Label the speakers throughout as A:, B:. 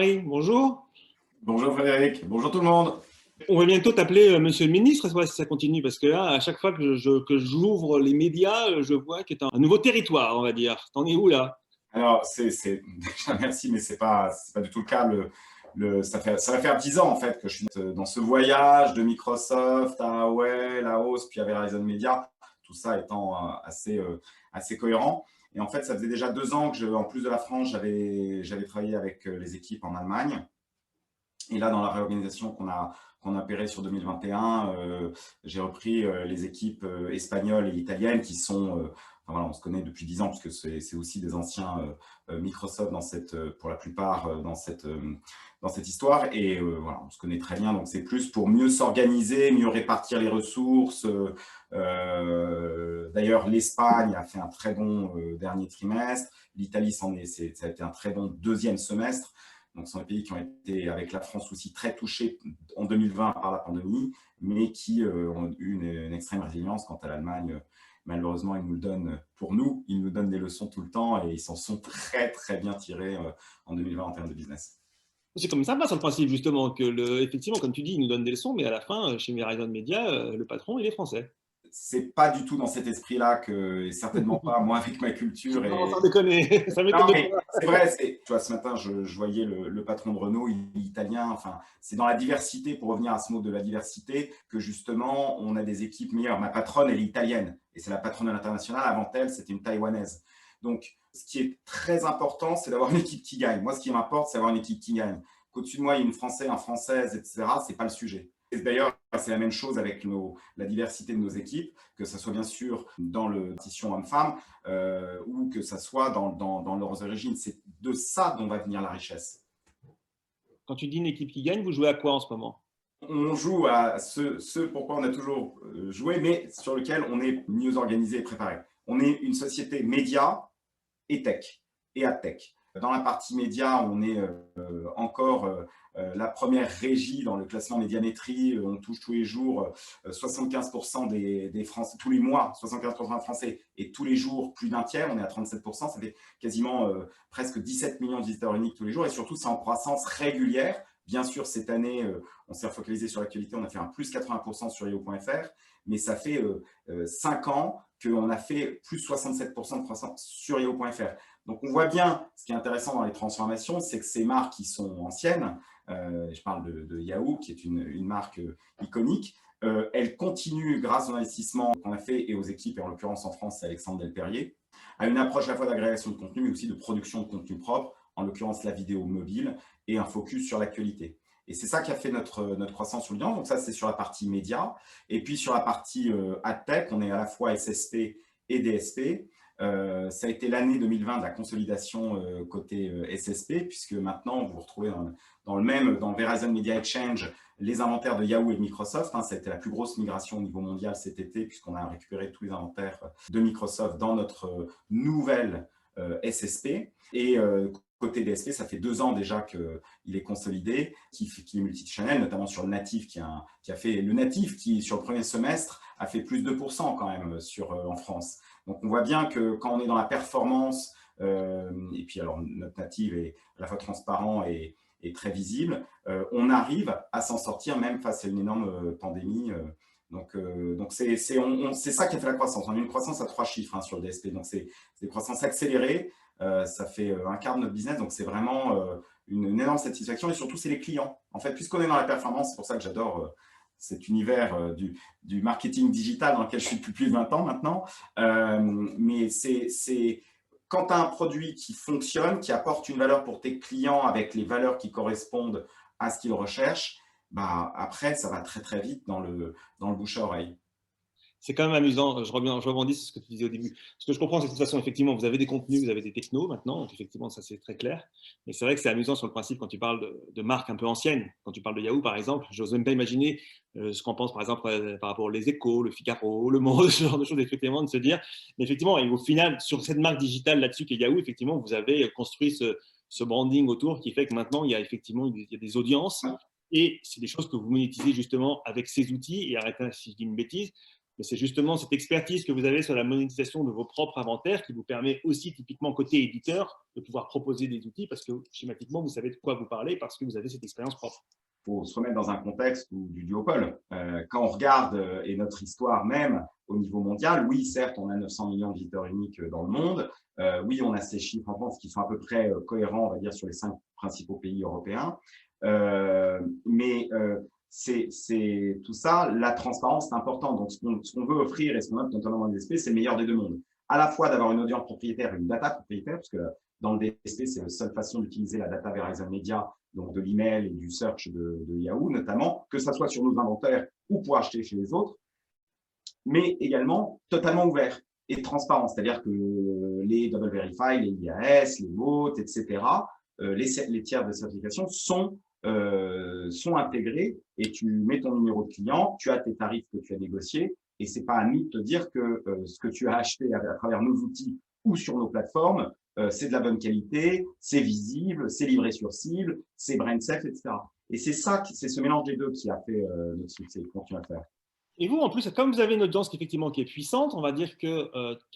A: Paris, bonjour.
B: Bonjour Frédéric, bonjour tout le monde.
A: On va bientôt t'appeler Monsieur le Ministre, si ça continue, parce que là, à chaque fois que j'ouvre les médias, je vois que tu as un nouveau territoire, on va dire. T'en es où là?
B: Alors, déjà merci, mais c'est pas du tout le cas. Ça va faire 10 ans en fait que je suis dans ce voyage de Microsoft à Huawei, Laos, puis à Verizon Media, tout ça étant assez cohérent. Et en fait, ça faisait déjà 2 ans que, en plus de la France, j'avais travaillé avec les équipes en Allemagne. Et là, dans la réorganisation qu'on a opérée sur 2021, j'ai repris les équipes espagnoles et italiennes qui sont, enfin, voilà, on se connaît depuis 10 ans puisque c'est aussi des anciens Microsoft pour la plupart dans cette histoire. Et voilà, on se connaît très bien. Donc c'est plus pour mieux s'organiser, mieux répartir les ressources. D'ailleurs, l'Espagne a fait un très bon dernier trimestre. L'Italie, ça a été un très bon deuxième semestre. Donc, ce sont des pays qui ont été, avec la France aussi, très touchés en 2020 par la pandémie, mais qui ont eu une extrême résilience. Quant à l'Allemagne, malheureusement, ils nous donnent des leçons tout le temps et ils s'en sont très, très bien tirés en 2020 en termes de business.
A: C'est comme ça passe le principe, justement, effectivement, comme tu dis, il nous donne des leçons, mais à la fin, chez Verizon Media, le patron, il est français.
B: C'est pas du tout dans cet esprit-là et certainement pas moi avec ma culture.
A: Non, sans déconner, ça
B: Non,
A: m'étonne de
B: mais
A: toi.
B: c'est vrai, tu vois, ce matin, je voyais le patron de Renault, il est italien. Enfin, c'est dans la diversité, pour revenir à ce mot de la diversité, que justement, on a des équipes meilleures. Ma patronne, elle est italienne et c'est la patronne de l'international. Avant elle, c'était une taïwanaise. Donc, ce qui est très important, c'est d'avoir une équipe qui gagne. Moi, ce qui m'importe, c'est d'avoir une équipe qui gagne. Qu'au-dessus de moi, il y ait une Française, un Française, etc., c'est pas le sujet. Et d'ailleurs, c'est la même chose avec la diversité de nos équipes, que ce soit bien sûr dans le partition homme-femme ou que ce soit dans leurs origines. C'est de ça dont va venir la richesse.
A: Quand tu dis une équipe qui gagne, vous jouez à quoi en ce moment?
B: On joue à ce pourquoi on a toujours joué, mais sur lequel on est mieux organisé et préparé. On est une société média et tech, et ad tech. Dans la partie média, on est encore la première régie dans le classement Médiamétrie. On touche tous les jours 75% des Français, tous les mois, 75% des Français, et tous les jours, plus d'un tiers, on est à 37%. Ça fait quasiment presque 17 millions de visiteurs uniques tous les jours. Et surtout, c'est en croissance régulière. Bien sûr, cette année, on s'est focalisé sur l'actualité. On a fait un plus 80% sur io.fr, mais ça fait 5 ans qu'on a fait plus 67% de croissance sur io.fr. Donc, on voit bien, ce qui est intéressant dans les transformations, c'est que ces marques qui sont anciennes, je parle de Yahoo, qui est une marque iconique, elles continuent, grâce aux investissements qu'on a fait et aux équipes, et en l'occurrence en France, c'est Alexandre Delperrier, à une approche à la fois d'agrégation de contenu, mais aussi de production de contenu propre, en l'occurrence la vidéo mobile, et un focus sur l'actualité. Et c'est ça qui a fait notre croissance sur l'audience. Donc ça, c'est sur la partie média. Et puis sur la partie ad tech, on est à la fois SSP et DSP. Ça a été l'année 2020 de la consolidation côté SSP, puisque maintenant, vous vous retrouvez dans Verizon Media Exchange, les inventaires de Yahoo et de Microsoft. Ça a été la plus grosse migration au niveau mondial cet été, puisqu'on a récupéré tous les inventaires de Microsoft dans notre nouvelle SSP. Et côté DSP, ça fait 2 ans déjà qu'il est consolidé, qui est multi-channel, notamment sur le natif, qui a fait le natif qui, sur le premier semestre, a fait plus de 2% quand même en France. Donc, on voit bien que quand on est dans la performance, et puis alors notre native est à la fois transparent et très visible, on arrive à s'en sortir même face à une énorme pandémie. Donc c'est ça qui a fait la croissance. On a une croissance à 3 chiffres sur le DSP. Donc, c'est des croissances accélérées. Ça fait un quart de notre business. Donc, c'est vraiment une énorme satisfaction. Et surtout, c'est les clients. En fait, puisqu'on est dans la performance, c'est pour ça que j'adore cet univers du marketing digital dans lequel je suis depuis plus de 20 ans maintenant. Mais c'est quand tu as un produit qui fonctionne, qui apporte une valeur pour tes clients avec les valeurs qui correspondent à ce qu'ils recherchent, bah, après, ça va très, très vite dans le bouche à oreille.
A: C'est quand même amusant, je rebondis sur ce que tu disais au début. Ce que je comprends, c'est que de toute façon, effectivement, vous avez des contenus, vous avez des technos maintenant, donc effectivement, ça c'est très clair. Mais c'est vrai que c'est amusant sur le principe quand tu parles de marques un peu anciennes. Quand tu parles de Yahoo, par exemple, j'ose même pas imaginer ce qu'on pense, par exemple, par rapport aux Les Échos, le Figaro, Le Monde, ce genre de choses, effectivement, de se dire. Mais effectivement, et au final, sur cette marque digitale là-dessus qui est Yahoo, effectivement, vous avez construit ce branding autour qui fait que maintenant, il y a effectivement des audiences. Et c'est des choses que vous monétisez justement avec ces outils. Et arrêtez si je dis une bêtise, mais c'est justement cette expertise que vous avez sur la monétisation de vos propres inventaires qui vous permet aussi, typiquement côté éditeur, de pouvoir proposer des outils parce que schématiquement, vous savez de quoi vous parlez parce que vous avez cette expérience propre.
B: Il faut se remettre dans un contexte du duopole. Quand on regarde, et notre histoire même au niveau mondial, oui, certes, on a 900 millions de visiteurs uniques dans le monde. Oui, on a ces chiffres en France qui sont à peu près cohérents, on va dire, sur les 5 principaux pays européens. Mais c'est tout ça, la transparence, c'est important. Donc, ce qu'on veut offrir et ce qu'on offre notamment dans le DSP, c'est le meilleur des deux mondes. À la fois d'avoir une audience propriétaire et une data propriétaire, parce que dans le DSP, c'est la seule façon d'utiliser la data Verizon Media, donc de l'email et du search de Yahoo notamment, que ça soit sur nos inventaires ou pour acheter chez les autres, mais également totalement ouvert et transparent, c'est-à-dire que les Double Verify, les IAS, les votes, etc., les tiers de certification sont intégrés et tu mets ton numéro de client, tu as tes tarifs que tu as négociés et c'est pas à nous de te dire que ce que tu as acheté à travers nos outils ou sur nos plateformes, c'est de la bonne qualité, c'est visible, c'est livré sur cible, c'est brand safe, etc. Et c'est ça, c'est ce mélange des deux qui a fait notre succès, qu'on continue à faire.
A: Et vous, en plus, comme vous avez une audience qui, effectivement, qui est puissante, on va dire que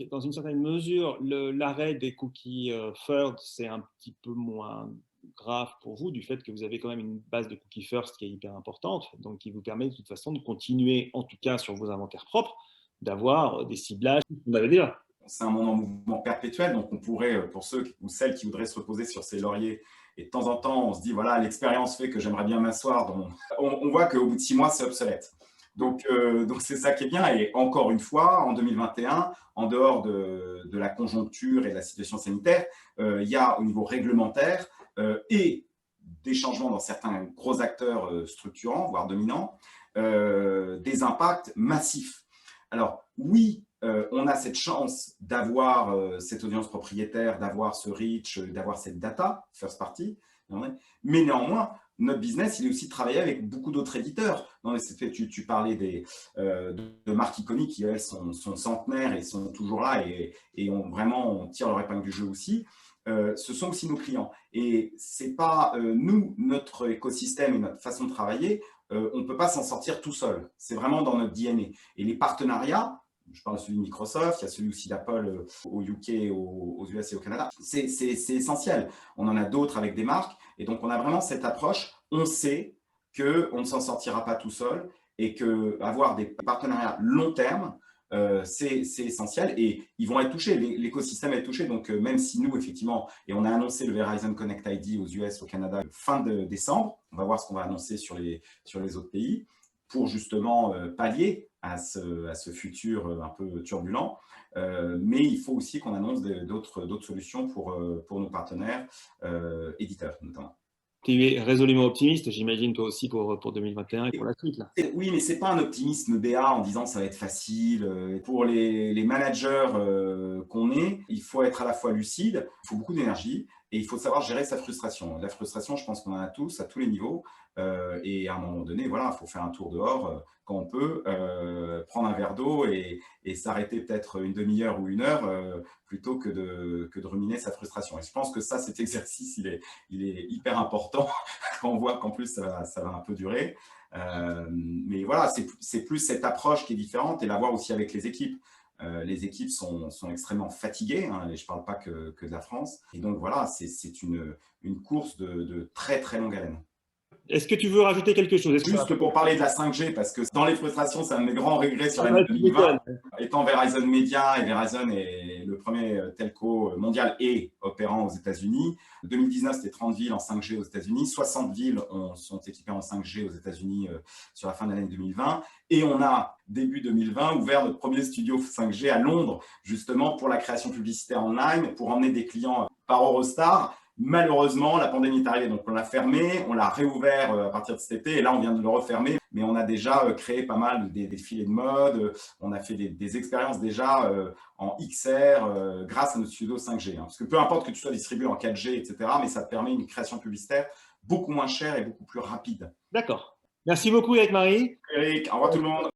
A: dans une certaine mesure, l'arrêt des cookies first, c'est un petit peu moins grave pour vous, du fait que vous avez quand même une base de cookies first qui est hyper importante, donc qui vous permet de toute façon de continuer, en tout cas sur vos inventaires propres, d'avoir des ciblages qu'on avait déjà.
B: C'est un monde en mouvement perpétuel, donc on pourrait, pour ceux ou celles qui voudraient se reposer sur ces lauriers, et de temps en temps, on se dit, voilà, l'expérience fait que j'aimerais bien m'asseoir. On voit qu'au bout de 6 mois, c'est obsolète. Donc c'est ça qui est bien. Et encore une fois, en 2021, en dehors de la conjoncture et de la situation sanitaire, il y a au niveau réglementaire et des changements dans certains gros acteurs structurants, voire dominants, des impacts massifs. Alors oui, on a cette chance d'avoir cette audience propriétaire, d'avoir ce reach, d'avoir cette data, first party, mais néanmoins, notre business, il est aussi de travailler avec beaucoup d'autres éditeurs. Tu parlais de marques iconiques qui, elles, sont centenaires et sont toujours là et on tire leur épingle du jeu aussi. Ce sont aussi nos clients. Et ce n'est pas nous, notre écosystème et notre façon de travailler, on ne peut pas s'en sortir tout seul. C'est vraiment dans notre DNA. Et les partenariats, je parle de celui de Microsoft, il y a celui aussi d'Apple au UK, aux US et au Canada. C'est essentiel. On en a d'autres avec des marques. Et donc, on a vraiment cette approche. On sait qu'on ne s'en sortira pas tout seul et qu'avoir des partenariats long terme, c'est essentiel. Et ils vont être touchés. L'écosystème est touché. Donc, même si nous, effectivement, et on a annoncé le Verizon Connect ID aux US, au Canada, fin de décembre. On va voir ce qu'on va annoncer sur les autres pays pour justement pallier à ce futur un peu turbulent. Mais il faut aussi qu'on annonce d'autres solutions pour nos partenaires éditeurs, notamment.
A: Tu es résolument optimiste, j'imagine, toi aussi, pour 2021 et pour la suite. Là.
B: Oui, mais ce n'est pas un optimisme BA en disant que ça va être facile. Pour les managers qu'on est, il faut être à la fois lucide, il faut beaucoup d'énergie et il faut savoir gérer sa frustration. La frustration, je pense qu'on en a tous, à tous les niveaux. Et à un moment donné, voilà, il faut faire un tour dehors quand on peut, prendre un verre d'eau et s'arrêter peut-être une demi-heure ou une heure plutôt que de ruminer sa frustration. Et je pense que cet exercice, il est hyper important quand on voit qu'en plus, ça va un peu durer. Mais voilà, c'est plus cette approche qui est différente et la voir aussi avec les équipes. Les équipes sont extrêmement fatiguées, hein, et je ne parle pas que de la France. Et donc voilà, c'est une course de très très longue haleine.
A: Est-ce que tu veux rajouter quelque chose?
B: Juste pour parler de la 5G, parce que dans les frustrations, c'est un de mes grands regrets sur l'année 2020. Étant Verizon Media, et Verizon est le premier telco mondial et opérant aux États-Unis. 2019, c'était 30 villes en 5G aux États-Unis. 60 villes sont équipées en 5G aux États-Unis sur la fin de l'année 2020. Et on a, début 2020, ouvert notre premier studio 5G à Londres, justement pour la création publicitaire online, pour emmener des clients par Eurostar. Malheureusement, la pandémie est arrivée, donc on l'a fermé, on l'a réouvert à partir de cet été, et là, on vient de le refermer. Mais on a déjà créé pas mal des défilés de mode, on a fait des expériences déjà en XR grâce à notre studio 5G. Hein. Parce que peu importe que tu sois distribué en 4G, etc., mais ça te permet une création publicitaire beaucoup moins chère et beaucoup plus rapide.
A: D'accord. Merci beaucoup, Eric Marie.
B: Eric, au revoir tout le monde.